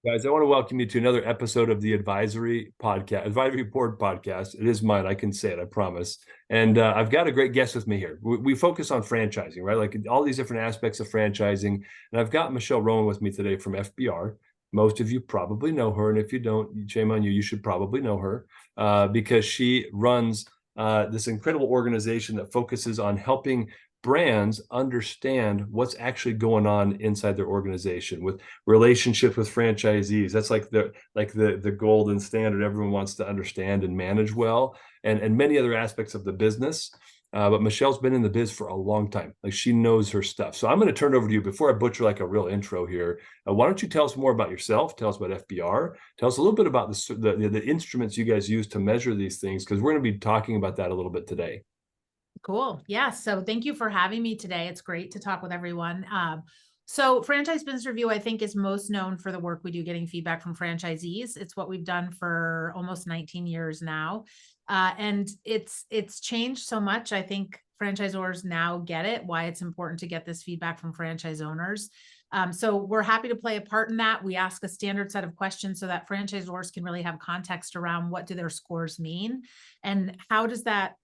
Guys, I want to welcome you to another episode of the Advisory Board podcast. It is mine. I can say it, I promise. And I've got a great guest with me here. We focus on franchising, right? Like all these different aspects of franchising. And I've got Michelle Rowan with me today from FBR. Most of you probably know her. And if you don't, shame on you, you should probably know her because she runs this incredible organization that focuses on helping brands understand what's actually going on inside their organization with relationships with franchisees. That's like the golden standard everyone wants to understand and manage well, and many other aspects of the business. But Michelle's been in the biz for a long time. Like she knows her stuff. So I'm going to turn it over to you before I butcher like a real intro here. Why don't you tell us more about yourself? Tell us about FBR. Tell us a little bit about the instruments you guys use to measure these things, because we're going to be talking about that a little bit today. Cool. Yeah. So thank you for having me today. It's great to talk with everyone. So Franchise Business Review, I think, is most known for the work we do getting feedback from franchisees. It's what we've done for almost 19 years now. And it's changed so much. I think franchisors now get it, why it's important to get this feedback from franchise owners. So we're happy to play a part in that. We ask a standard set of questions so that franchisors can really have context around what do their scores mean and how does that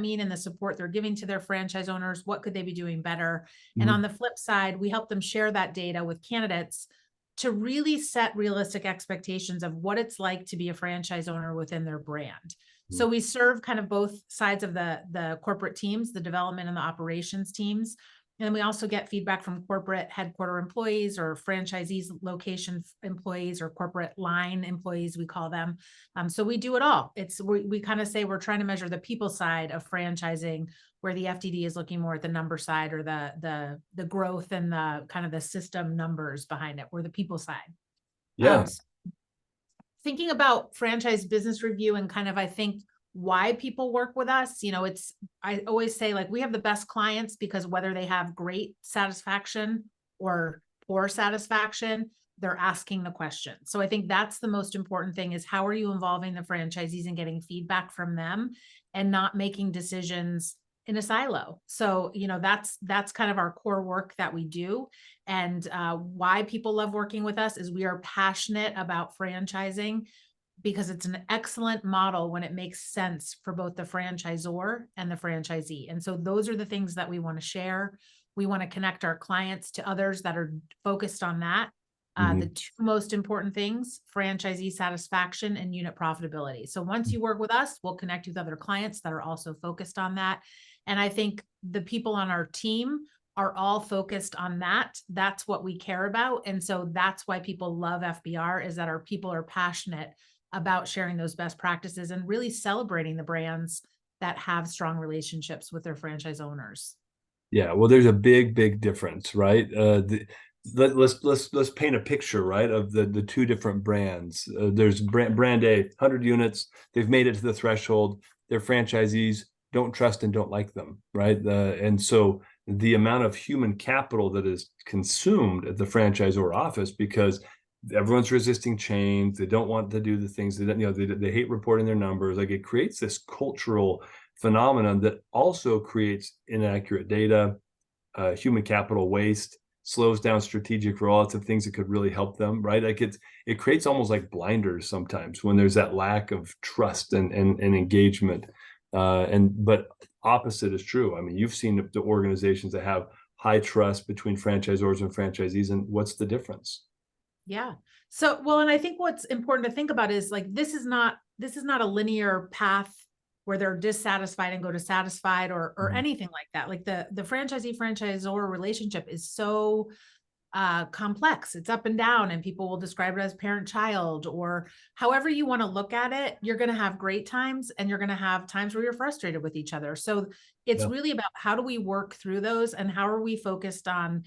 mean in the support they're giving to their franchise owners? What could they be doing better? And on the flip side, we help them share that data with candidates to really set realistic expectations of what it's like to be a franchise owner within their brand. So we serve kind of both sides of the corporate teams, the development and the operations teams. And then we also get feedback from corporate headquarter employees or franchisees, location employees, or corporate line employees, we call them. So we do it all. We kind of say we're trying to measure the people side of franchising, where the FDD is looking more at the number side, or the growth and the kind of the system numbers behind it, or the people side. Yeah. So thinking about Franchise Business Review and kind of, I think, why people work with us, I always say, like, we have the best clients because whether they have great satisfaction or poor satisfaction, they're asking the question. So I think that's the most important thing, is how are you involving the franchisees and getting feedback from them and not making decisions in a silo. So, that's kind of our core work that we do. And why people love working with us is we are passionate about franchising, because it's an excellent model when it makes sense for both the franchisor and the franchisee. And so those are the things that we want to share. We want to connect our clients to others that are focused on that. The two most important things: franchisee satisfaction and unit profitability. So once you work with us, we'll connect you with other clients that are also focused on that. And I think the people on our team are all focused on that. That's what we care about. And so that's why people love FBR, is that our people are passionate about sharing those best practices and really celebrating the brands that have strong relationships with their franchise owners. Yeah, well, there's a big difference, right? Let's paint a picture, right, of the two different brands. There's brand A, 100 units. They've made it to the threshold. Their franchisees don't trust and don't like them, right? And so the amount of human capital that is consumed at the franchisor office, because everyone's resisting change, they don't want to do the things that they hate reporting their numbers. Like, it creates this cultural phenomenon that also creates inaccurate data, human capital waste, slows down strategic rollouts of things that could really help them, right? Like it creates almost like blinders sometimes when there's that lack of trust and engagement. But opposite is true. I mean, you've seen the organizations that have high trust between franchisors and franchisees, and what's the difference? Yeah. So, well, and I think what's important to think about is, like, this is not a linear path where they're dissatisfied and go to satisfied or anything like that. Like the franchisee franchisor relationship is so complex. It's up and down, and people will describe it as parent child, or however you want to look at it. You're going to have great times and you're going to have times where you're frustrated with each other. So it's really about how do we work through those, and how are we focused on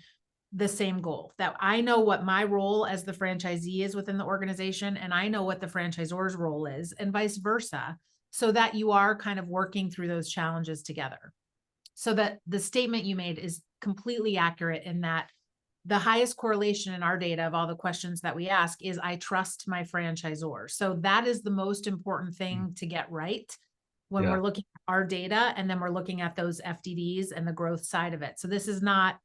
the same goal, that I know what my role as the franchisee is within the organization, and I know what the franchisor's role is, and vice versa, so that you are kind of working through those challenges together. So that the statement you made is completely accurate, in that the highest correlation in our data of all the questions that we ask is, I trust my franchisor. So that is the most important thing to get right when we're looking at our data, and then we're looking at those FDDs and the growth side of it. So this is not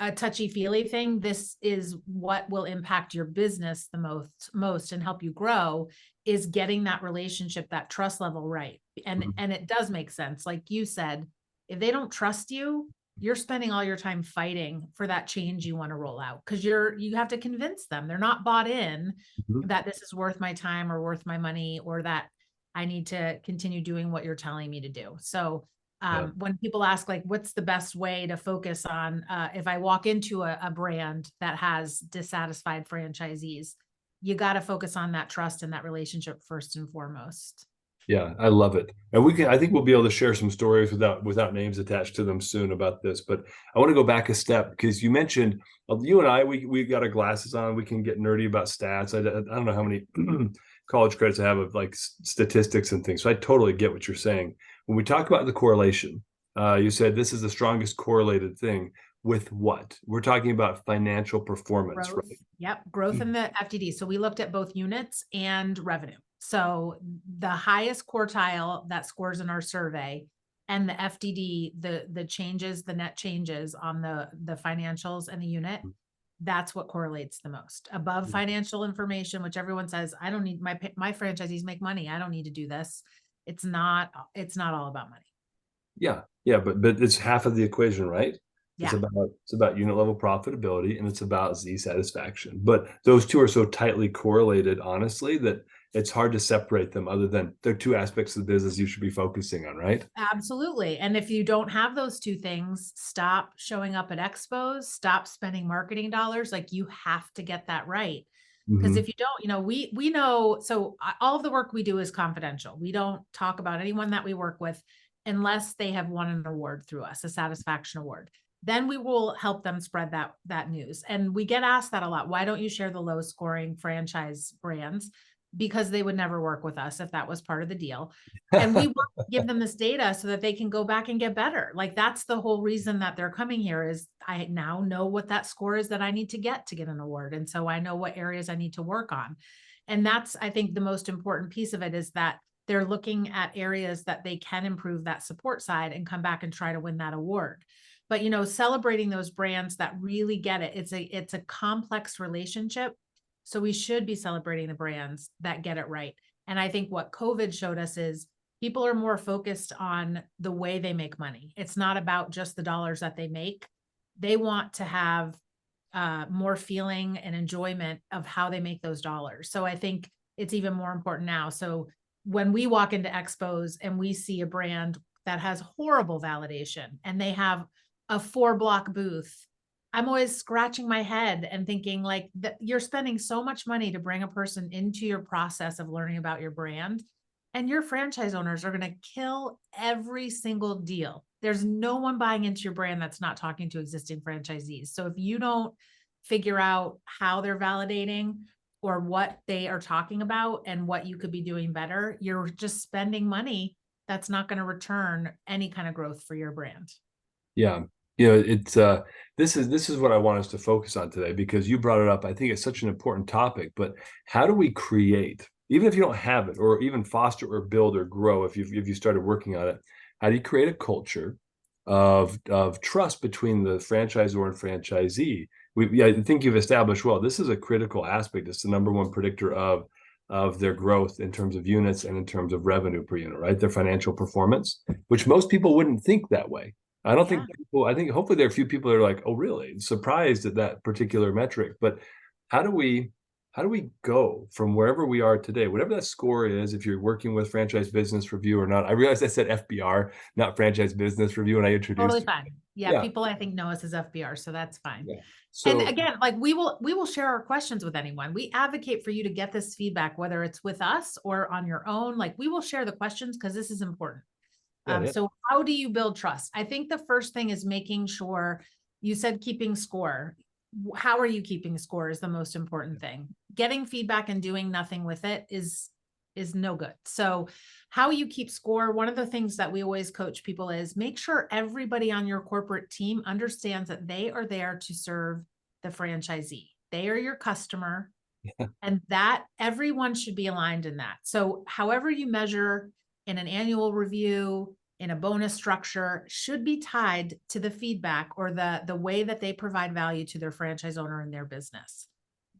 a touchy-feely thing. This is what will impact your business the most and help you grow, is getting that relationship, that trust level right. And it does make sense. Like you said, if they don't trust you, you're spending all your time fighting for that change you want to roll out, because you have to convince them. They're not bought in Mhm. that this is worth my time or worth my money, or that I need to continue doing what you're telling me to do. So Yeah. when people ask, like, what's the best way to focus on, if I walk into a brand that has dissatisfied franchisees, you got to focus on that trust and that relationship first and foremost. Yeah, I love it. And I think we'll be able to share some stories without names attached to them soon about this. But I want to go back a step, because you mentioned, you and I, we got our glasses on, we can get nerdy about stats. I don't know how many college credits I have of like statistics and things. So I totally get what you're saying. When we talk about the correlation, you said this is the strongest correlated thing with what? We're talking about financial performance, Growth. right? Yep. Growth in the FTD. So we looked at both units and revenue. So the highest quartile that scores in our survey, and the FTD, the changes, the net changes on the financials and the unit, that's what correlates the most. Above financial information, which everyone says, I don't need, my franchisees make money, I don't need to do this. It's not all about money. Yeah, yeah, but it's half of the equation, right? It's Yeah. about unit level profitability, and it's about Z satisfaction. But those two are so tightly correlated, honestly, that it's hard to separate them, other than they're two aspects of the business you should be focusing on, right? Absolutely. And if you don't have those two things, stop showing up at expos, stop spending marketing dollars. Like, you have to get that right. Because Hmm. if you don't, we know, so all of the work we do is confidential. We don't talk about anyone that we work with unless they have won an award through us, a satisfaction award. Then we will help them spread that news. And we get asked that a lot. Why don't you share the low scoring franchise brands? Because they would never work with us if that was part of the deal. And we want to give them this data so that they can go back and get better. Like, that's the whole reason that they're coming here, is I now know what that score is that I need to get an award. And so I know what areas I need to work on. And that's, I think, the most important piece of it, is that they're looking at areas that they can improve that support side and come back and try to win that award. But, celebrating those brands that really get it. It's a complex relationship. So we should be celebrating the brands that get it right. And I think what COVID showed us is people are more focused on the way they make money. It's not about just the dollars that they make. They want to have more feeling and enjoyment of how they make those dollars. So I think it's even more important now. So when we walk into expos and we see a brand that has horrible validation and they have a 4-block booth, I'm always scratching my head and thinking, like, that you're spending so much money to bring a person into your process of learning about your brand, and your franchise owners are going to kill every single deal. There's no one buying into your brand that's not talking to existing franchisees. So if you don't figure out how they're validating or what they are talking about and what you could be doing better, you're just spending money that's not going to return any kind of growth for your brand. Yeah. It's this is what I want us to focus on today, because you brought it up. I think it's such an important topic. But how do we create, even if you don't have it, or even foster or build or grow, if you started working on it, how do you create a culture of trust between the franchisor and franchisee? I think you've established, well, this is a critical aspect. It's the number one predictor of their growth in terms of units and in terms of revenue per unit, right? Their financial performance, which most people wouldn't think that way. I don't Yeah. think people, I think hopefully there are a few people that are like, oh, really? Surprised at that particular metric. But how do we how do we go from wherever we are today, whatever that score is, if you're working with Franchise Business Review or not? I realized I said FBR, not Franchise Business Review, when I introduced Totally you. fine. Yeah, Yeah, people I think know us as FBR, so that's fine. yeah. And So again, like, we will share our questions with anyone. We advocate for you to get this feedback, whether it's with us or on your own. Like, we will share the questions because this is important. yeah, So how do you build trust? I think the first thing is making sure, you said keeping score. How are you keeping score is the most important thing. Getting feedback and doing nothing with it is no good. So how you keep score, one of the things that we always coach people is make sure everybody on your corporate team understands that they are there to serve the franchisee. They are your customer, and that everyone should be aligned in that. So however you measure in an annual review, in a bonus structure should be tied to the feedback or the way that they provide value to their franchise owner in their business.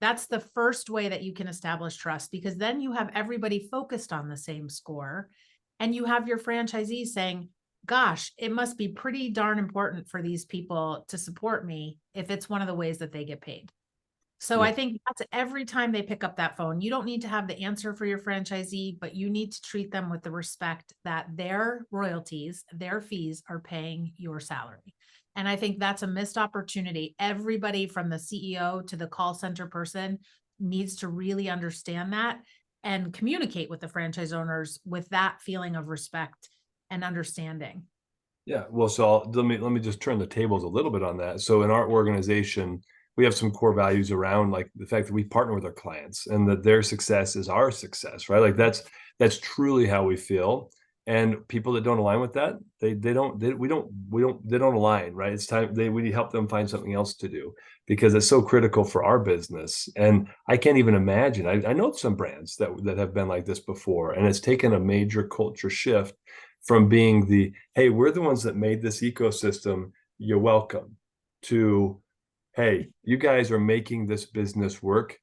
That's the first way that you can establish trust, because then you have everybody focused on the same score, and you have your franchisees saying, gosh, it must be pretty darn important for these people to support me if it's one of the ways that they get paid. So Yeah. I think that's every time they pick up that phone, you don't need to have the answer for your franchisee, but you need to treat them with the respect that their royalties, their fees are paying your salary. And I think that's a missed opportunity. Everybody from the CEO to the call center person needs to really understand that and communicate with the franchise owners with that feeling of respect and understanding. Yeah. Well, so let me just turn the tables a little bit on that. So in our organization, we have some core values around like the fact that we partner with our clients and that their success is our success, right? Like that's truly how we feel. And people that don't align with that, they don't align, right? It's time we help them find something else to do because it's so critical for our business. And I can't even imagine. I know some brands that have been like this before, and it's taken a major culture shift from being the, hey, we're the ones that made this ecosystem, you're welcome, to, hey, you guys are making this business work,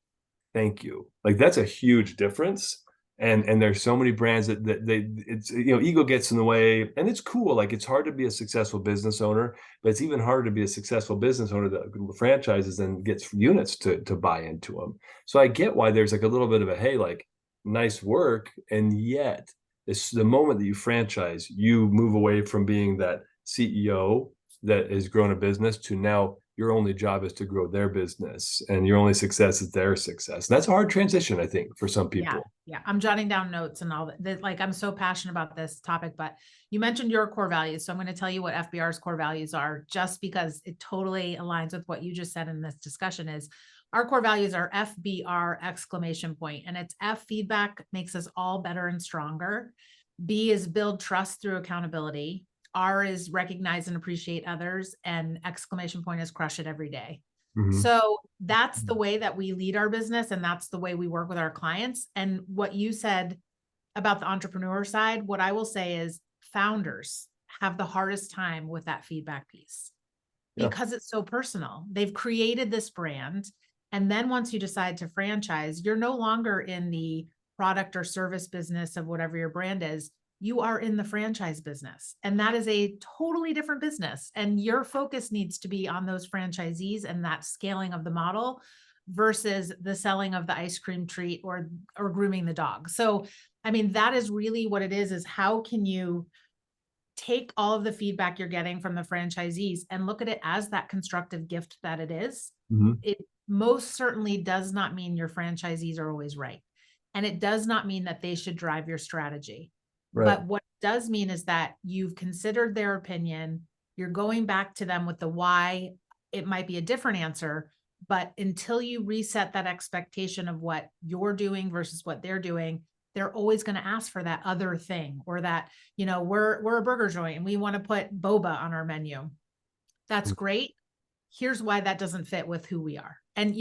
thank you. Like that's a huge difference. And there's so many brands that they it's ego gets in the way, and it's cool. Like it's hard to be a successful business owner, but it's even harder to be a successful business owner that franchises and gets units to buy into them. So I get why there's like a little bit of a, hey, like nice work, and yet it's the moment that you franchise, you move away from being that CEO that has grown a business to now your only job is to grow their business and your only success is their success. And that's a hard transition, I think, for some Yeah. people. Yeah. I'm jotting down notes and all that. Like, I'm so passionate about this topic, but you mentioned your core values. So I'm going to tell you what FBR's core values are, just because it totally aligns with what you just said in this discussion. Is our core values are FBR exclamation point, and it's F, feedback makes us all better and stronger. B is build trust through accountability. R is recognize and appreciate others, and exclamation point is crush it every day. Mm-hmm. So that's the way that we lead our business, and that's the way we work with our clients. And what you said about the entrepreneur side, what I will say is founders have the hardest time with that feedback piece Yeah. because it's so personal. They've created this brand. And then once you decide to franchise, you're no longer in the product or service business of whatever your brand is. You are in the franchise business, and that is a totally different business. And your focus needs to be on those franchisees and that scaling of the model versus the selling of the ice cream treat or grooming the dog. So, I mean, that is really what it is how can you take all of the feedback you're getting from the franchisees and look at it as that constructive gift that it is. Mm-hmm. It most certainly does not mean your franchisees are always right. And it does not mean that they should drive your strategy. Right. But what it does mean is that you've considered their opinion. You're going back to them with the why. It might be a different answer, but until you reset that expectation of what you're doing versus what they're doing, they're always going to ask for that other thing, or that, we're a burger joint and we want to put boba on our menu. That's great. Here's why that doesn't fit with who we are. And,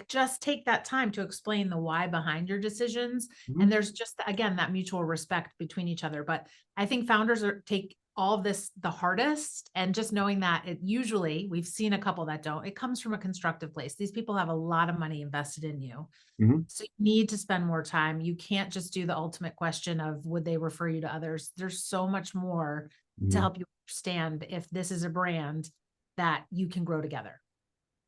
just take that time to explain the why behind your decisions. Mm-hmm. And there's just, again, that mutual respect between each other. But I think founders take all of this the hardest, and just knowing that we've seen a couple that don't, it comes from a constructive place. These people have a lot of money invested in you. Mm-hmm. So you need to spend more time. You can't just do the ultimate question of would they refer you to others? There's so much more Mm-hmm. to help you understand if this is a brand that you can grow together.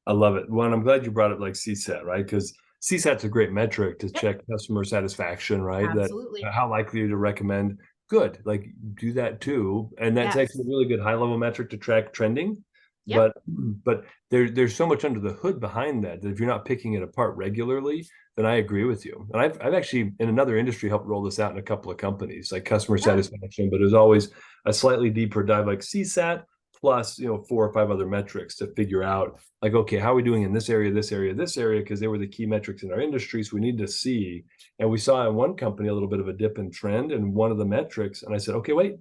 I love it. Well, I'm glad you brought up like CSAT, right? Because CSAT's a great metric to check customer satisfaction, right? Absolutely. That how likely to recommend good, like do that too. And that's actually a really good high level metric to track trending. Yep. But there's so much under the hood behind that if you're not picking it apart regularly, then I agree with you. And I've actually in another industry helped roll this out in a couple of companies, like customer satisfaction, but there's always a slightly deeper dive like CSAT plus 4 or 5 other metrics to figure out like, okay, how are we doing in this area, because they were the key metrics in our industry. So we need to see. And we saw in one company a little bit of a dip in trend in one of the metrics. And I said, okay, wait,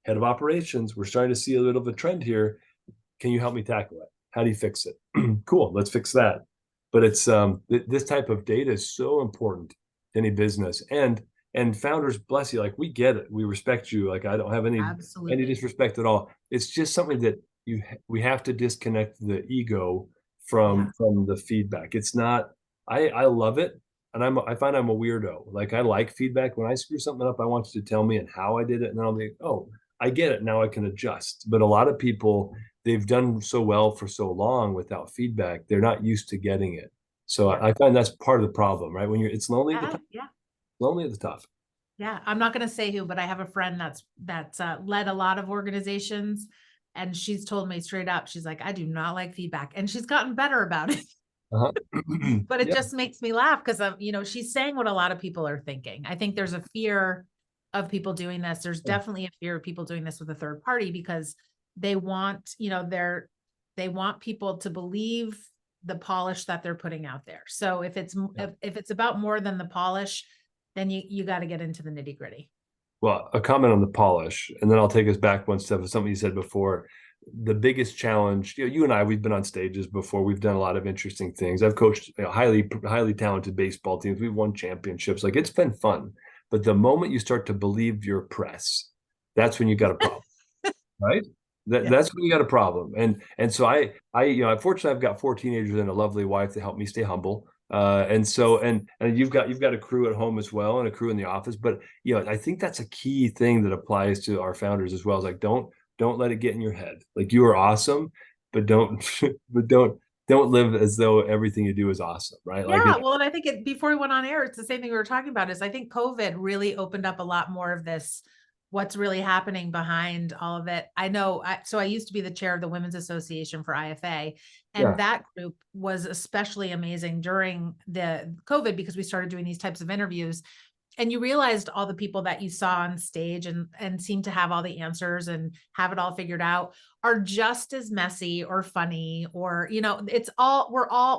head of operations, we're starting to see a little bit of a trend here. Can you help me tackle it? How do you fix it? Cool, let's fix that. But it's this type of data is so important to any business. And and founders, bless you, like we get it, we respect you. Like I don't have any Absolutely. disrespect at all. It's just something that we have to disconnect the ego Yeah. from the feedback. It's not. I love it, and I find I'm a weirdo. Like I like feedback. When I screw something up, I want you to tell me and how I did it, and then I'll be, oh, I get it now. I can adjust. But a lot of people, they've done so well for so long without feedback, they're not used to getting it. So Yeah. I find that's part of the problem, right? When it's lonely at the Yeah. top, Yeah. lonely at the top. Yeah. I'm not going to say who, but I have a friend that's led a lot of organizations. And she's told me straight up, she's like, I do not like feedback. And she's gotten better about it. Uh-huh. But it Yeah. just makes me laugh because of, she's saying what a lot of people are thinking. I think there's a fear of people doing this. There's definitely a fear of people doing this with a third party because they want, they want people to believe the polish that they're putting out there. So if it's if it's about more than the polish, then you got to get into the nitty gritty. Well, a comment on the polish, and then I'll take us back one step of something you said before. The biggest challenge, you and I, we've been on stages before. We've done a lot of interesting things. I've coached highly talented baseball teams. We've won championships. Like it's been fun. But the moment you start to believe your press, that's when you got a problem, right? Yeah. That's when you got a problem. And so unfortunately, I've got 4 teenagers and a lovely wife to help me stay humble. And you've got a crew at home as well and a crew in the office. But I think that's a key thing that applies to our founders as well. Is like don't let it get in your head. Like you are awesome, but don't but don't live as though everything you do is awesome, right? Like Yeah, well, and I think before we went on air, it's the same thing we were talking about is I think COVID really opened up a lot more of this, what's really happening behind all of it. I know, so I used to be the chair of the Women's Association for IFA, and yeah. that group was especially amazing during the COVID because we started doing these types of interviews. And you realized all the people that you saw on stage and seem to have all the answers and have it all figured out are just as messy or funny or it's all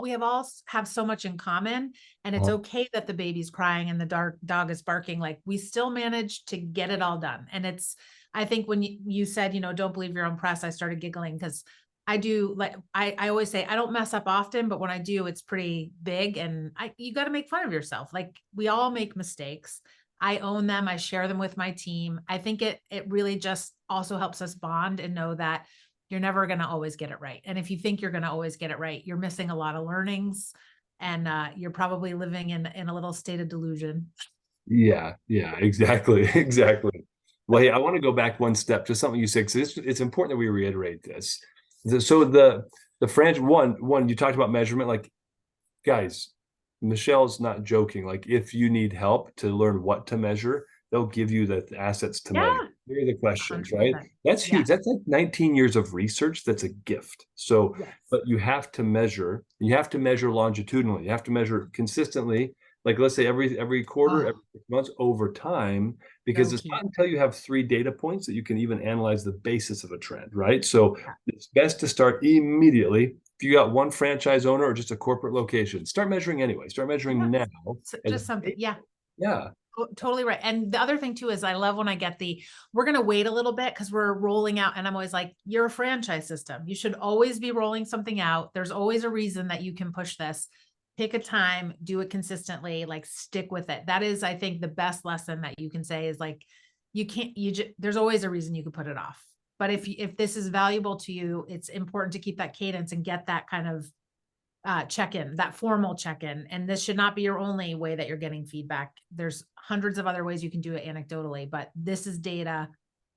we have so much in common, and it's Uh-huh. okay that the baby's crying and the dog is barking. Like we still managed to get it all done. And I think when you said don't believe your own press, I started giggling because I do, like I always say I don't mess up often, but when I do, it's pretty big, and you got to make fun of yourself. Like we all make mistakes. I own them. I share them with my team. I think it really just also helps us bond and know that you're never going to always get it right. And if you think you're going to always get it right, you're missing a lot of learnings, and you're probably living in a little state of delusion. Yeah, exactly. Exactly. Well, hey, I want to go back one step to something you said, because it's important that we reiterate this. So the franchise one you talked about measurement, like guys, Michelle's not joking. Like if you need help to learn what to measure, they'll give you the assets to measure. Yeah, Here are the questions, right? 100%. That's huge. Yes. That's like 19 years of research. That's a gift. So, Yes. but you have to measure. You have to measure longitudinally. You have to measure consistently. Like let's say every quarter, Oh, every 6 months, over time, because so it's not key. until you have 3 data points that you can even analyze the basis of a trend, right? So Yeah. it's best to start immediately. If you got one franchise owner or just a corporate location, start measuring anyway. Start Yeah. measuring now. So As just something. Yeah. yeah. Totally right. And the other thing too is I love when I get we're going to wait a little bit because we're rolling out, and I'm always like, you're a franchise system. You should always be rolling something out. There's always a reason that you can push this. Pick a time, do it consistently, like stick with it. That is, I think, the best lesson that you can say is like, there's always a reason you could put it off. But if this is valuable to you, it's important to keep that cadence and get that kind of check-in, that formal check-in. And this should not be your only way that you're getting feedback. There's hundreds of other ways you can do it anecdotally, but this is data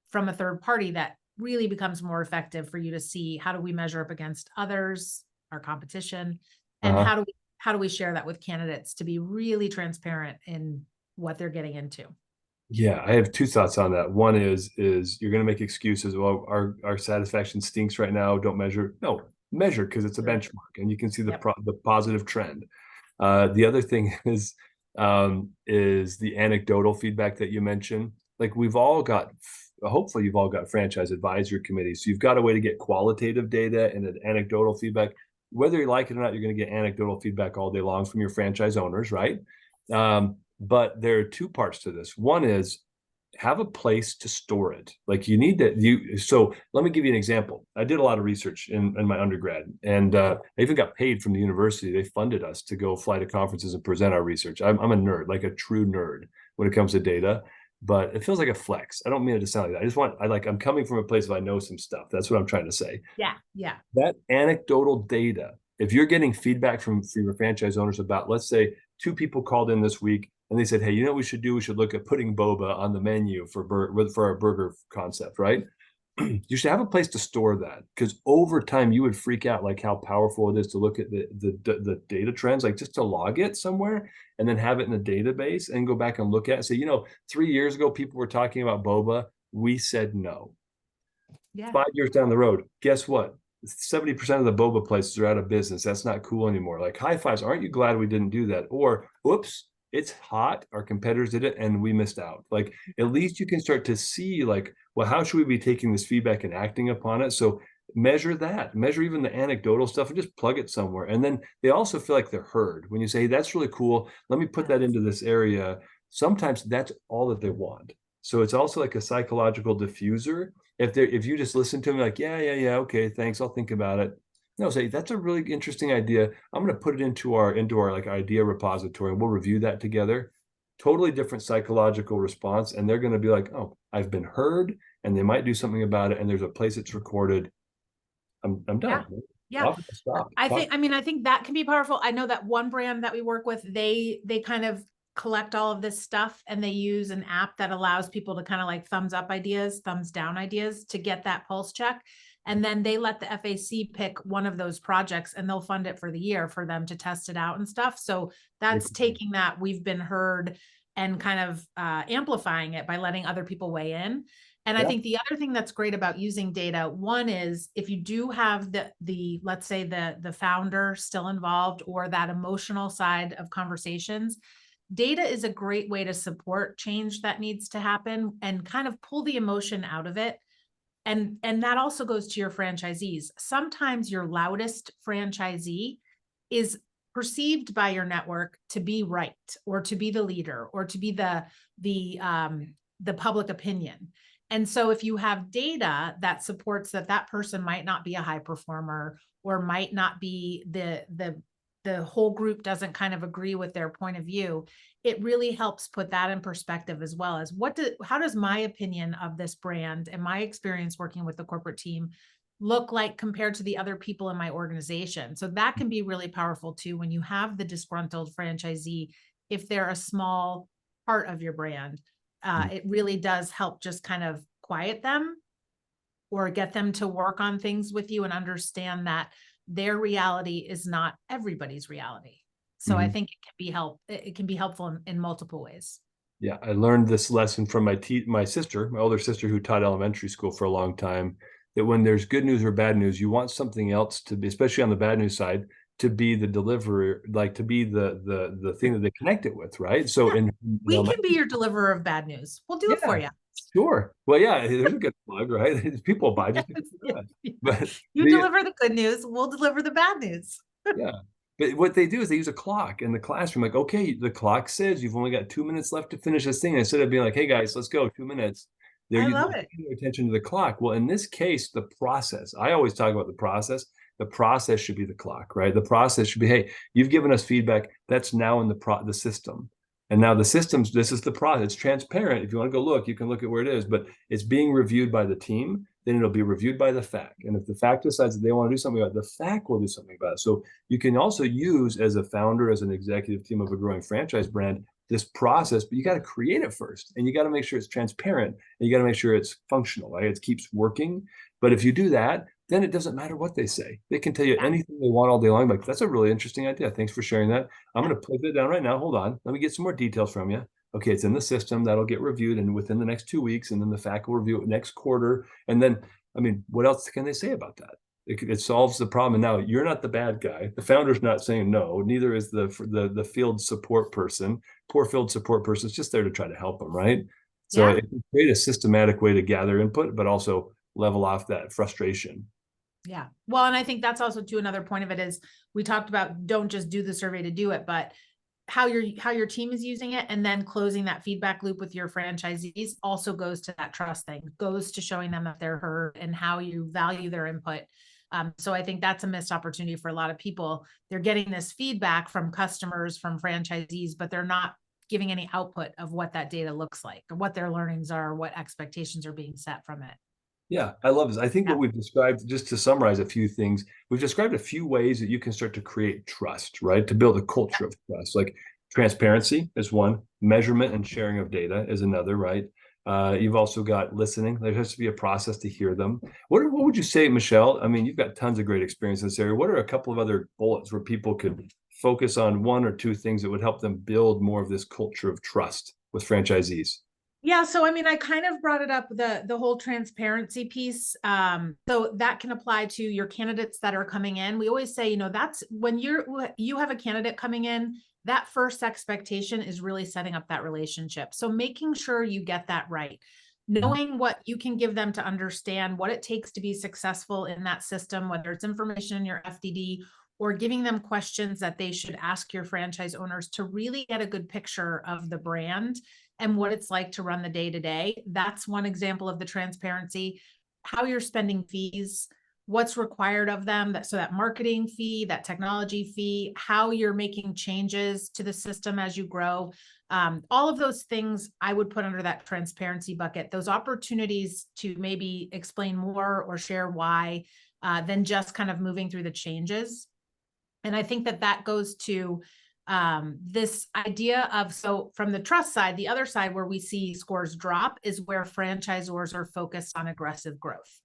from a third party that really becomes more effective for you to see how do we measure up against others, our competition, and Uh-huh. how do we share that with candidates to be really transparent in what they're getting into. Yeah, I have 2 thoughts on that. One is you're going to make excuses. Well, our satisfaction stinks right now. Don't measure. No, measure because it's a Sure. benchmark and you can see Yep. the positive trend. The other thing is the anecdotal feedback that you mentioned. Like we've all got, hopefully you've all got franchise advisory committees. So you've got a way to get qualitative data and an anecdotal feedback. Whether you like it or not, you're going to get anecdotal feedback all day long from your franchise owners, right? But there are 2 parts to this. One is have a place to store it. Like you need that. So let me give you an example. I did a lot of research in my undergrad, and I even got paid from the university. They funded us to go fly to conferences and present our research. I'm a nerd, like a true nerd. when it comes to data, but it feels like a flex. I don't mean it to sound like that. I'm coming from a place of I know some stuff. That's what I'm trying to say. Yeah. Yeah. That anecdotal data, if you're getting feedback from your franchise owners about, let's say 2 people called in this week and they said, hey, you know what we should do? We should look at putting boba on the menu for our burger concept, right? You should have a place to store that, because over time you would freak out like how powerful it is to look at the data trends, like just to log it somewhere and then have it in a database and go back and look at it and say, 3 years ago people were talking about boba, we said no. Yeah. 5 years down the road, guess what? 70% of the boba places are out of business. That's not cool anymore. Like, high fives, aren't you glad we didn't do that? Or, oops, it's hot, our competitors did it and we missed out. Like, at least you can start to see, like, well, how should we be taking this feedback and acting upon it? So measure that, measure even the anecdotal stuff and just plug it somewhere. And then they also feel like they're heard. When you say, hey, that's really cool, let me put that into this area. Sometimes that's all that they want. So it's also like a psychological diffuser. If you just listen to them like, yeah, okay, thanks, I'll think about it. No, say that's a really interesting idea. I'm going to put it into our like idea repository and we'll review that together. Totally different psychological response. And they're going to be like, oh, I've been heard, and they might do something about it. And there's a place it's recorded. I'm done. Yeah. Stop. I think that can be powerful. I know that one brand that we work with, they kind of collect all of this stuff and they use an app that allows people to kind of like thumbs up ideas, thumbs down ideas to get that pulse check. And then they let the FAC pick one of those projects and they'll fund it for the year for them to test it out and stuff. So that's taking that we've been heard and kind of amplifying it by letting other people weigh in. And I think the other thing that's great about using data, one is if you do have the let's say the founder still involved or that emotional side of conversations, data is a great way to support change that needs to happen and kind of pull the emotion out of it. And that also goes to your franchisees. Sometimes your loudest franchisee is perceived by your network to be right, or to be the leader, or to be the public opinion. And so if you have data that supports that person might not be a high performer, or might not be the whole group doesn't kind of agree with their point of view, it really helps put that in perspective, as well as how does my opinion of this brand and my experience working with the corporate team look like compared to the other people in my organization. So that can be really powerful too, when you have the disgruntled franchisee, if they're a small part of your brand. It really does help just kind of quiet them or get them to work on things with you and understand that their reality is not everybody's reality. So I think it can be helpful in multiple ways. Yeah, I learned this lesson from my sister, my older sister, who taught elementary school for a long time, that when there's good news or bad news, you want something else to be, especially on the bad news side, to be the deliverer, like to be the thing that they connect it with, right? So we can be your deliverer of bad news. We'll do it for you. Sure. Well, yeah, there's a good plug, right? People buy just because of that. But you deliver the good news, we'll deliver the bad news. Yeah. But what they do is they use a clock in the classroom. Like, okay, the clock says you've only got 2 minutes left to finish this thing. Instead of being like, hey guys, let's go, 2 minutes. I love it. Paying attention to the clock. Well, in this case, the process. I always talk about the process. The process should be the clock, right? The process should be, hey, you've given us feedback. That's now in the system. And now the systems, this is the process. It's transparent. If you want to go look, you can look at where it is, but it's being reviewed by the team. Then it'll be reviewed by the FAC. And if the FAC decides that they want to do something about it, the FAC will do something about it. So you can also use, as a founder, as an executive team of a growing franchise brand, this process, but you got to create it first. And you got to make sure it's transparent. And you got to make sure it's functional, right? It keeps working. But if you do that, then it doesn't matter what they say. They can tell you anything they want all day long. Like, that's a really interesting idea. Thanks for sharing that. I'm going to put it down right now. Hold on. Let me get some more details from you. Okay, it's in the system. That'll get reviewed and within the next 2 weeks, and then the FAC will review it next quarter. And then, I mean, what else can they say about that? It solves the problem. And now you're not the bad guy. The founder's not saying no. Neither is the field support person. Poor field support person is just there to try to help them, right? So it can create a systematic way to gather input, but also level off that frustration. Yeah. Well, and I think that's also too another point of it is we talked about don't just do the survey to do it, but how your team is using it, and then closing that feedback loop with your franchisees also goes to that trust thing, goes to showing them that they're heard and how you value their input. So I think that's a missed opportunity for a lot of people. They're getting this feedback from customers, from franchisees, but they're not giving any output of what that data looks like, or what their learnings are, what expectations are being set from it. Yeah, I love this. I think Yeah. what we've described, just to summarize a few things, we've described a few ways that you can start to create trust, right? To build a culture of trust. Like transparency is one, measurement and sharing of data is another, right? You've also got listening. There has to be a process to hear them. What would you say, Michelle? I mean, you've got tons of great experience in this area. What are a couple of other bullets where people could focus on one or two things that would help them build more of this culture of trust with franchisees? Yeah, so I mean, I kind of brought it up, the whole transparency piece. So that can apply to your candidates that are coming in. We always say, that's when you have a candidate coming in, that first expectation is really setting up that relationship. So making sure you get that right, knowing what you can give them to understand what it takes to be successful in that system, whether it's information in your FDD or giving them questions that they should ask your franchise owners to really get a good picture of the brand and what it's like to run the day to day. That's one example of the transparency, how you're spending fees, what's required of them, so that marketing fee, that technology fee, how you're making changes to the system as you grow. All of those things I would put under that transparency bucket, those opportunities to maybe explain more or share why, than just kind of moving through the changes. And I think that goes to this idea of, so from the trust side, the other side where we see scores drop is where franchisors are focused on aggressive growth.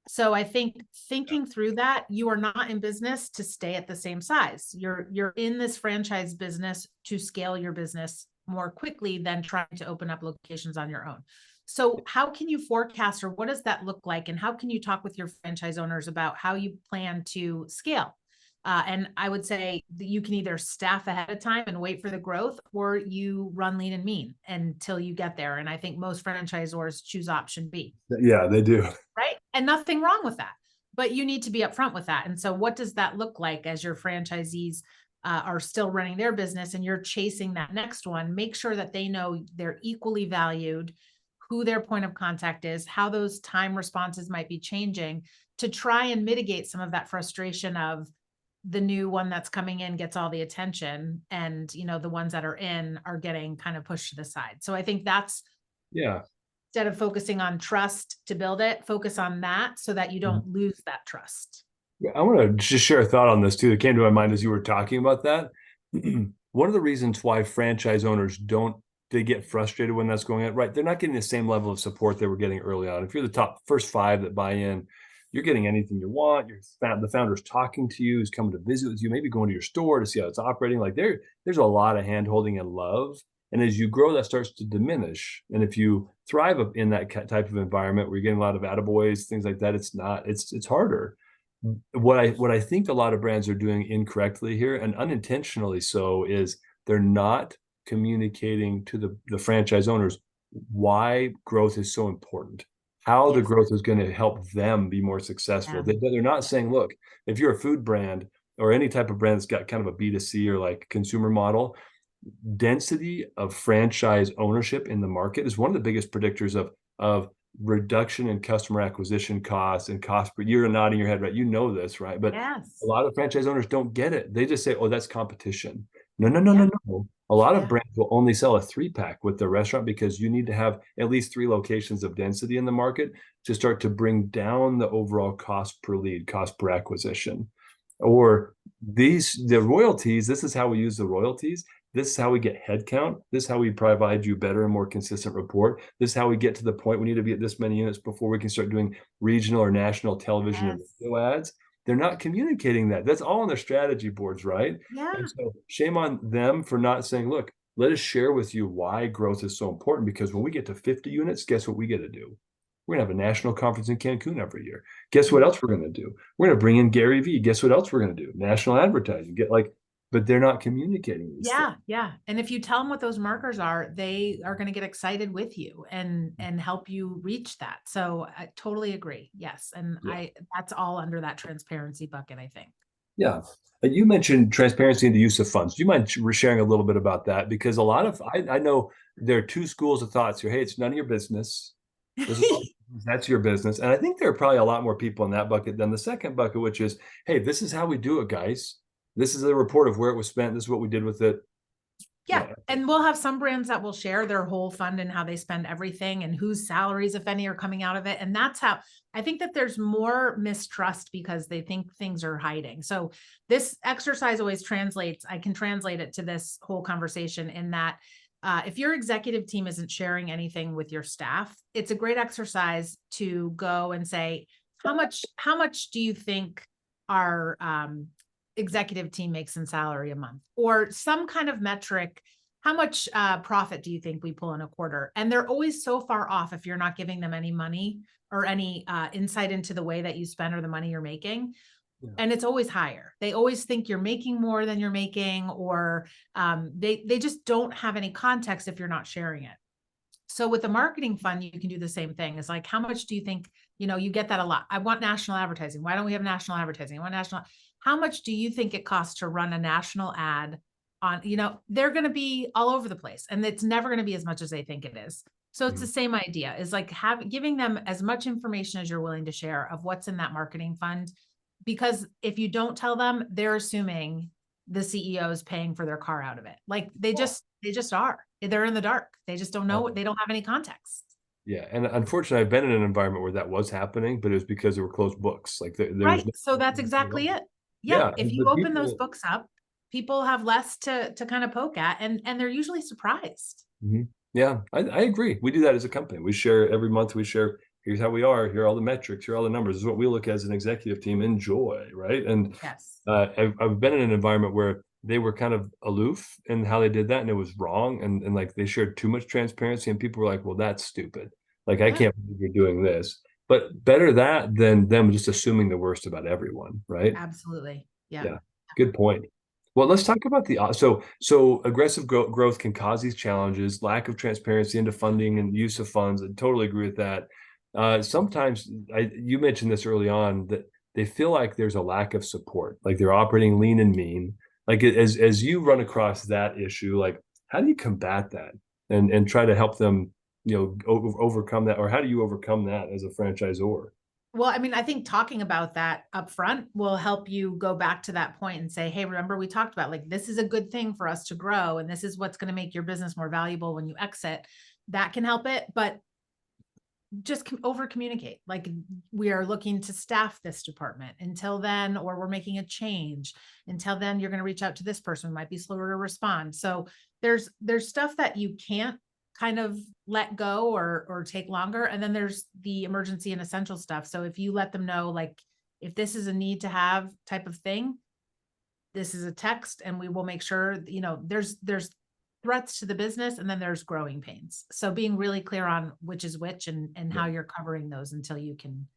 So I think thinking through that, you are not in business to stay at the same size. You're in this franchise business to scale your business more quickly than trying to open up locations on your own. So how can you forecast, or what does that look like? And how can you talk with your franchise owners about how you plan to scale? And I would say that you can either staff ahead of time and wait for the growth, or you run lean and mean until you get there. And I think most franchisors choose option B. Yeah, they do. Right. And nothing wrong with that, but you need to be upfront with that. And so what does that look like as your franchisees are still running their business and you're chasing that next one? Make sure that they know they're equally valued, who their point of contact is, how those time responses might be changing, to try and mitigate some of that frustration of the new one that's coming in gets all the attention, and the ones that are in are getting kind of pushed to the side. So I think that's, Yeah. instead of focusing on trust to build it, focus on that so that you don't lose that trust. I want to just share a thought on this too that came to my mind as you were talking about that. One of the reasons why franchise owners they get frustrated when that's going on, right? They're not getting the same level of support they were getting early on. If you're the top first 5 that buy in, you're getting anything you want. The founder's talking to you, is coming to visit with you, maybe going to your store to see how it's operating. Like there's a lot of hand holding and love. And as you grow, that starts to diminish. And if you thrive in that type of environment where you're getting a lot of attaboys, things like that, it's harder. What I think a lot of brands are doing incorrectly here, and unintentionally so, is they're not communicating to the franchise owners why growth is so important, how the growth is going to help them be more successful. Yeah. They're not saying, look, if you're a food brand or any type of brand that's got kind of a B2C or like consumer model, density of franchise ownership in the market is one of the biggest predictors of reduction in customer acquisition costs and cost per. You're nodding your head, right? You know this, right? But Yes. a lot of franchise owners don't get it. They just say, oh, that's competition. No, Yeah. no. A lot of Yeah. brands will only sell a 3-pack with their restaurant because you need to have at least 3 locations of density in the market to start to bring down the overall cost per lead, cost per acquisition. Or the royalties, this is how we use the royalties. This is how we get headcount. This is how we provide you better and more consistent report. This is how we get to the point we need to be at this many units before we can start doing regional or national television and radio ads. They're not communicating that. That's all on their strategy boards, right? Yeah. And so shame on them for not saying, look, let us share with you why growth is so important, because when we get to 50 units, guess what we get to do? We're going to have a national conference in Cancun every year. Guess what else we're going to do? We're going to bring in Gary Vee. Guess what else we're going to do? National advertising. But they're not communicating these things. Yeah. And if you tell them what those markers are, they are going to get excited with you and help you reach that. So I totally agree. Yes. And that's all under that transparency bucket, I think. Yeah. You mentioned transparency in the use of funds. Do you mind sharing a little bit about that? Because a lot of, I know there are 2 schools of thoughts here. Hey, it's none of your business. That's your business. And I think there are probably a lot more people in that bucket than the second bucket, which is, hey, this is how we do it, guys. This is a report of where it was spent. This is what we did with it. Yeah. And we'll have some brands that will share their whole fund and how they spend everything and whose salaries, if any, are coming out of it. And that's how I think that there's more mistrust because they think things are hiding. So this exercise always translates, I can translate it to this whole conversation in that if your executive team isn't sharing anything with your staff, it's a great exercise to go and say, how much do you think our executive team makes in salary a month, or some kind of metric? How much profit do you think we pull in a quarter? And they're always so far off if you're not giving them any money or any insight into the way that you spend or the money you're making. Yeah. And it's always higher. They always think you're making more than you're making, or they just don't have any context if you're not sharing it. So with the marketing fund, you can do the same thing. It's like, how much do you think, you get that a lot. I want national advertising. Why don't we have national advertising? I want national. How much do you think it costs to run a national ad on, they're going to be all over the place, and it's never going to be as much as they think it is. So it's the same idea, is like giving them as much information as you're willing to share of what's in that marketing fund. Because if you don't tell them, they're assuming the CEO is paying for their car out of it. Like they just are. They're in the dark. They just don't know. They don't have any context. Yeah. And unfortunately, I've been in an environment where that was happening, but it was because there were closed books. Like there was Right. So that's exactly it. Yeah. Yeah. If you open those books up, people have less to kind of poke at, and they're usually surprised. Yeah, I agree. We do that as a company. We share every month. We share, here's how we are. Here are all the metrics. Here are all the numbers. This is what we look at as an executive team. Enjoy, right? And Yes. I've been in an environment where they were kind of aloof in how they did that, and it was wrong. And like they shared too much transparency, and people were like, "Well, that's stupid. Like I can't believe you're doing this." But better that than them just assuming the worst about everyone, right? Absolutely. Yeah. Yeah. Good point. Well, let's talk about so aggressive growth can cause these challenges, lack of transparency into funding and use of funds. I totally agree with that. Sometimes you mentioned this early on, that they feel like there's a lack of support, like they're operating lean and mean. Like as you run across that issue, like how do you combat that and try to help them, overcome that, or how do you overcome that as a franchisor? Well, I mean, I think talking about that up front will help you go back to that point and say, hey, remember we talked about, like, this is a good thing for us to grow, and this is what's going to make your business more valuable when you exit. That can help it, but just over communicate. Like, we are looking to staff this department until then, or we're making a change. Until then, you're going to reach out to this person who might be slower to respond. So there's stuff that you can't kind of let go or take longer. And then there's the emergency and essential stuff. So if you let them know, like, if this is a need to have type of thing, this is a text, and we will make sure, there's threats to the business, and then there's growing pains. So being really clear on which is which, and how you're covering those until you can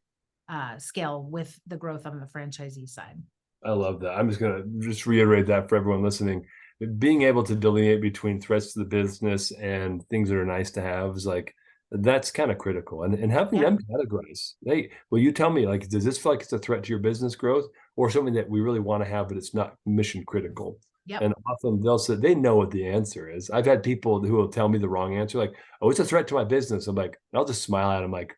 scale with the growth on the franchisee side. I love that. I'm just going to reiterate that for everyone listening. Being able to delineate between threats to the business and things that are nice to have is like, that's kind of critical. And having them categorize, hey, will you tell me, like, does this feel like it's a threat to your business growth, or something that we really want to have, but it's not mission critical? Yep. And often they'll say they know what the answer is. I've had people who will tell me the wrong answer, like, oh, it's a threat to my business. I'm like, I'll just smile at them like,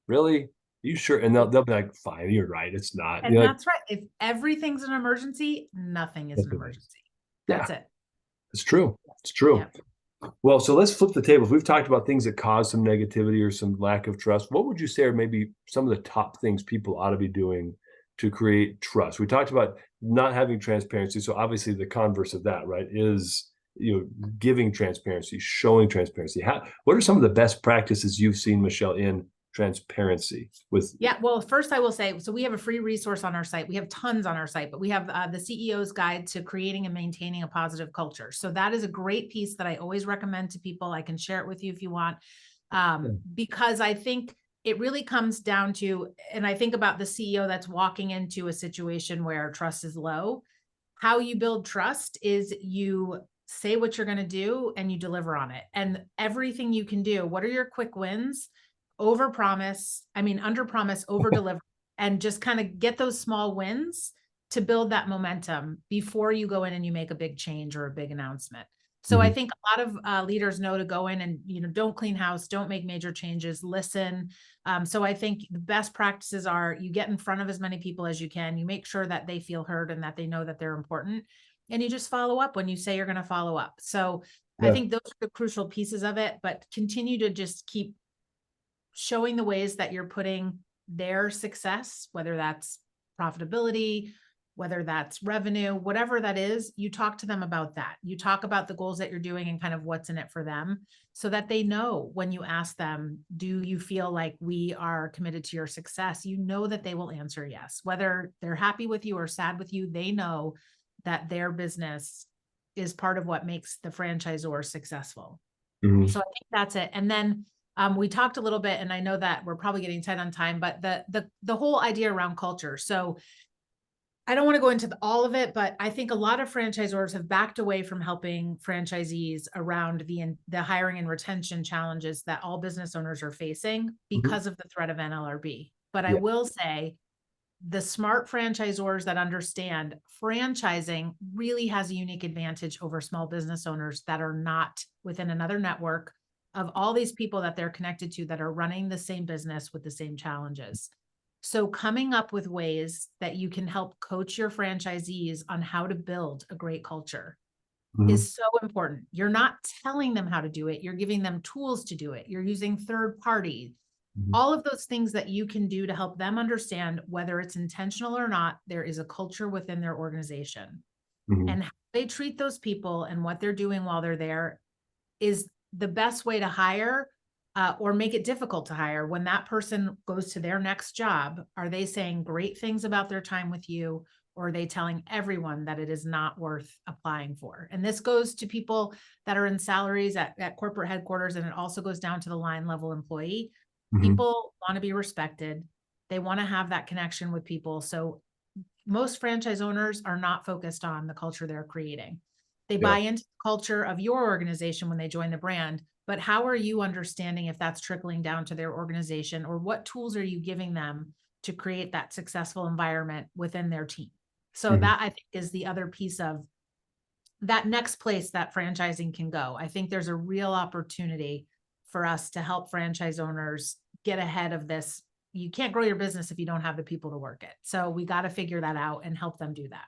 really? You sure? And they'll be like, fine, you're right. It's not. And that's right. If everything's an emergency, nothing is an emergency. That's it. It's true. It's true. Yeah. Well, so let's flip the tables. We've talked about things that cause some negativity or some lack of trust. What would you say are maybe some of the top things people ought to be doing to create trust? We talked about not having transparency. So obviously the converse of that, right, is giving transparency, showing transparency. What are some of the best practices you've seen, Michelle, in transparency with? Yeah. Well, first I will say, so we have a free resource on our site. We have tons on our site, but we have the CEO's Guide to Creating and Maintaining a Positive Culture. So that is a great piece that I always recommend to people. I can share it with you if you want, because I think it really comes down to, and I think about the CEO that's walking into a situation where trust is low. How you build trust is you say what you're going to do and you deliver on it. And everything you can do, what are your quick wins? Under promise, over deliver, and just kind of get those small wins to build that momentum before you go in and you make a big change or a big announcement. So I think a lot of leaders know to go in and, don't clean house, don't make major changes, listen. So I think the best practices are you get in front of as many people as you can. You make sure that they feel heard and that they know that they're important. And you just follow up when you say you're going to follow up. So I Yeah. think those are the crucial pieces of it, but continue to just keep showing the ways that you're putting their success, whether that's profitability, whether that's revenue, whatever that is, you talk to them about that. You talk about the goals that you're doing and kind of what's in it for them so that they know when you ask them, do you feel like we are committed to your success? You know that they will answer yes. Whether they're happy with you or sad with you, they know that their business is part of what makes the franchisor successful. Mhm. So I think that's it. And then we talked a little bit, and I know that we're probably getting tight on time, but the whole idea around culture. So I don't want to go into all of it, but I think a lot of franchisors have backed away from helping franchisees around the hiring and retention challenges that all business owners are facing because of the threat of NLRB. But I Yeah. will say the smart franchisors that understand franchising really has a unique advantage over small business owners that are not within another network of all these people that they're connected to that are running the same business with the same challenges. So coming up with ways that you can help coach your franchisees on how to build a great culture Mhm. is so important. You're not telling them how to do it. You're giving them tools to do it. You're using third party, Mhm. all of those things that you can do to help them understand whether it's intentional or not, there is a culture within their organization. Mhm. And how they treat those people and what they're doing while they're there is the best way to hire or make it difficult to hire. When that person goes to their next job, are they saying great things about their time with you? Or are they telling everyone that it is not worth applying for? And this goes to people that are in salaries at corporate headquarters, and it also goes down to the line level employee. Mhm. People want to be respected. They want to have that connection with people. So most franchise owners are not focused on the culture they're creating. They Yeah. buy into the culture of your organization when they join the brand, but how are you understanding if that's trickling down to their organization, or what tools are you giving them to create that successful environment within their team? So Mhm. that I think is the other piece of that next place that franchising can go. I think there's a real opportunity for us to help franchise owners get ahead of this. You can't grow your business if you don't have the people to work it. So we got to figure that out and help them do that.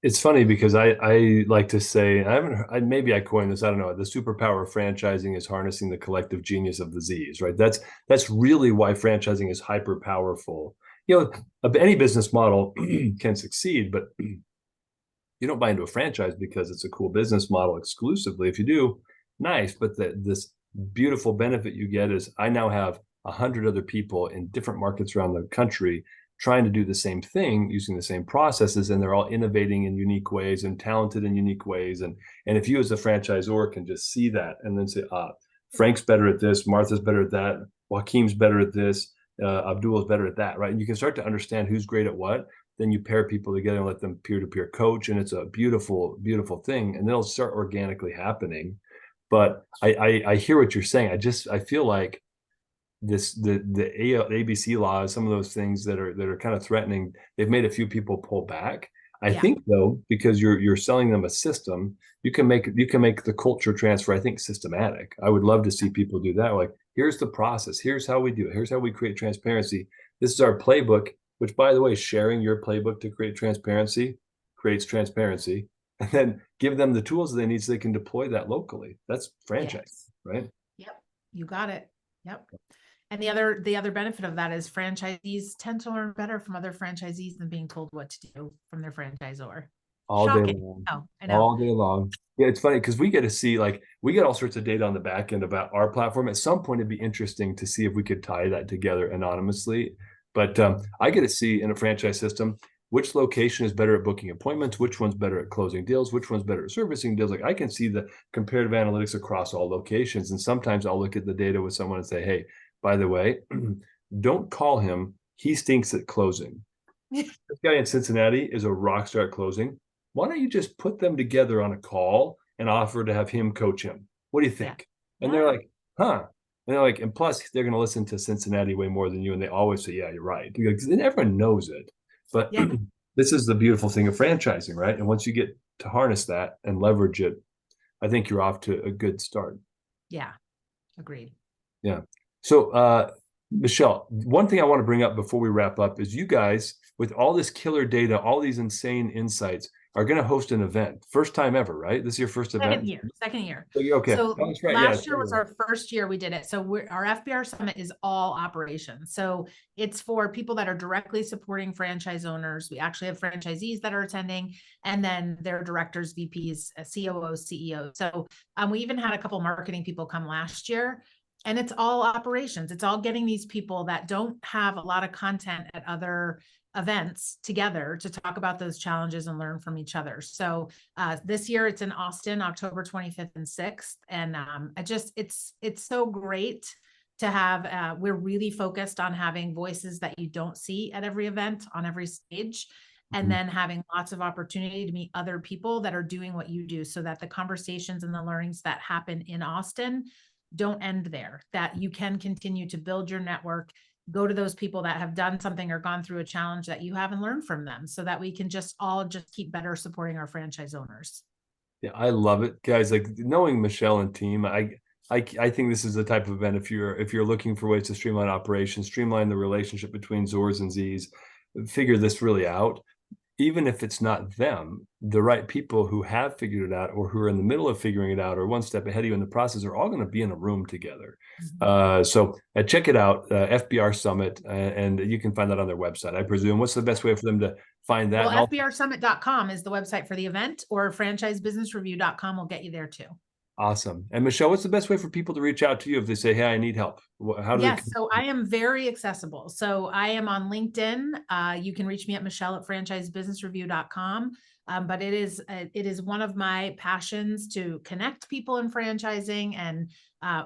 It's funny because I like to say, I haven't maybe I coined this, I don't know, the superpower of franchising is harnessing the collective genius of the Z's, right? That's really why franchising is hyper powerful. Any business model can succeed, but you don't buy into a franchise because it's a cool business model exclusively. If you do, nice. But this beautiful benefit you get is I now have 100 other people in different markets around the country trying to do the same thing using the same processes, and they're all innovating in unique ways and talented in unique ways. And if you as a franchisor can just see that and then say, Frank's better at this, Martha's better at that, Joaquim's better at this, Abdul's better at that, right? And you can start to understand who's great at what. Then you pair people together and let them peer-to-peer coach, and it's a beautiful, beautiful thing. And it'll start organically happening. But I hear what you're saying. I feel like the ABC laws, some of those things that are kind of threatening, they've made a few people pull back. I Yeah. think though, because you're selling them a system, you can make the culture transfer, I think, systematic. I would love to see people do that. Like, here's the process, here's how we do it, here's how we create transparency. This is our playbook, which, by the way, sharing your playbook to create transparency creates transparency. And then give them the tools they need so they can deploy that locally. That's franchise, Yes. right? Yep. You got it. Yep. And the other benefit of that is franchisees tend to learn better from other franchisees than being told what to do from their franchisor. All day Shocking. long. Oh, I know. All day long. Yeah, it's funny because we get to see, like, we get all sorts of data on the back end about our platform. At some point, it'd be interesting to see if we could tie that together anonymously. But I get to see in a franchise system which location is better at booking appointments, which one's better at closing deals, which one's better at servicing deals. Like, I can see the comparative analytics across all locations. And sometimes I'll look at the data with someone and say, hey, by the way, don't call him. He stinks at closing. This guy in Cincinnati is a rock star at closing. Why don't you just put them together on a call and offer to have him coach him? What do you Yeah. think? And they're like, huh. And they're like, and plus they're going to listen to Cincinnati way more than you. And they always say, yeah, you're right. Because everyone knows it. But Yeah. this is the beautiful thing of franchising, right? And once you get to harness that and leverage it, I think you're off to a good start. Yeah. Agreed. Yeah. So, Michelle, one thing I want to bring up before we wrap up is you guys, with all this killer data, all these insane insights, are going to host an event. First time ever, right? This is your first event? Second year. Okay. So Oh, that's right. Yeah. last year was our first year we did it. So our FBR Summit is all operations. So it's for people that are directly supporting franchise owners. We actually have franchisees that are attending, and then their directors, VPs, COOs, CEOs. So we even had a couple marketing people come last year. And it's all operations. It's all getting these people that don't have a lot of content at other events together to talk about those challenges and learn from each other. So this year it's in Austin, October 25th and 6th. And it's so great to have, we're really focused on having voices that you don't see at every event on every stage. And then having lots of opportunity to meet other people that are doing what you do, so that the conversations and the learnings that happen in Austin don't end there, that you can continue to build your network, go to those people that have done something or gone through a challenge that you have and learn from them, so that we can all keep better supporting our franchise owners. Yeah, I love it, guys. Like, knowing Michelle and team, I think this is the type of event, if you're looking for ways to streamline operations, streamline the relationship between Zors and Zs, figure this really out. Even if it's not them, the right people who have figured it out, or who are in the middle of figuring it out, or one step ahead of you in the process, are all going to be in a room together. So check it out, FBR Summit, and you can find that on their website, I presume. What's the best way for them to find that? Well, fbrsummit.com is the website for the event, or franchisebusinessreview.com will get you there too. Awesome. And Michelle, what's the best way for people to reach out to you if they say, hey, I need help? How do they? Yes, so I am very accessible. So I am on LinkedIn. You can reach me at michelle@franchisebusinessreview.com. But it is one of my passions to connect people in franchising, and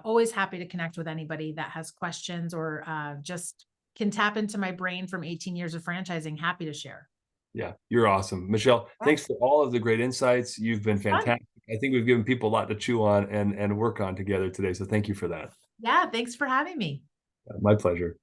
always happy to connect with anybody that has questions, or just can tap into my brain from 18 years of franchising. Happy to share. Yeah, you're awesome. Michelle, thanks for all of the great insights. You've been fantastic. I think we've given people a lot to chew on and work on together today. So thank you for that. Yeah, thanks for having me. My pleasure.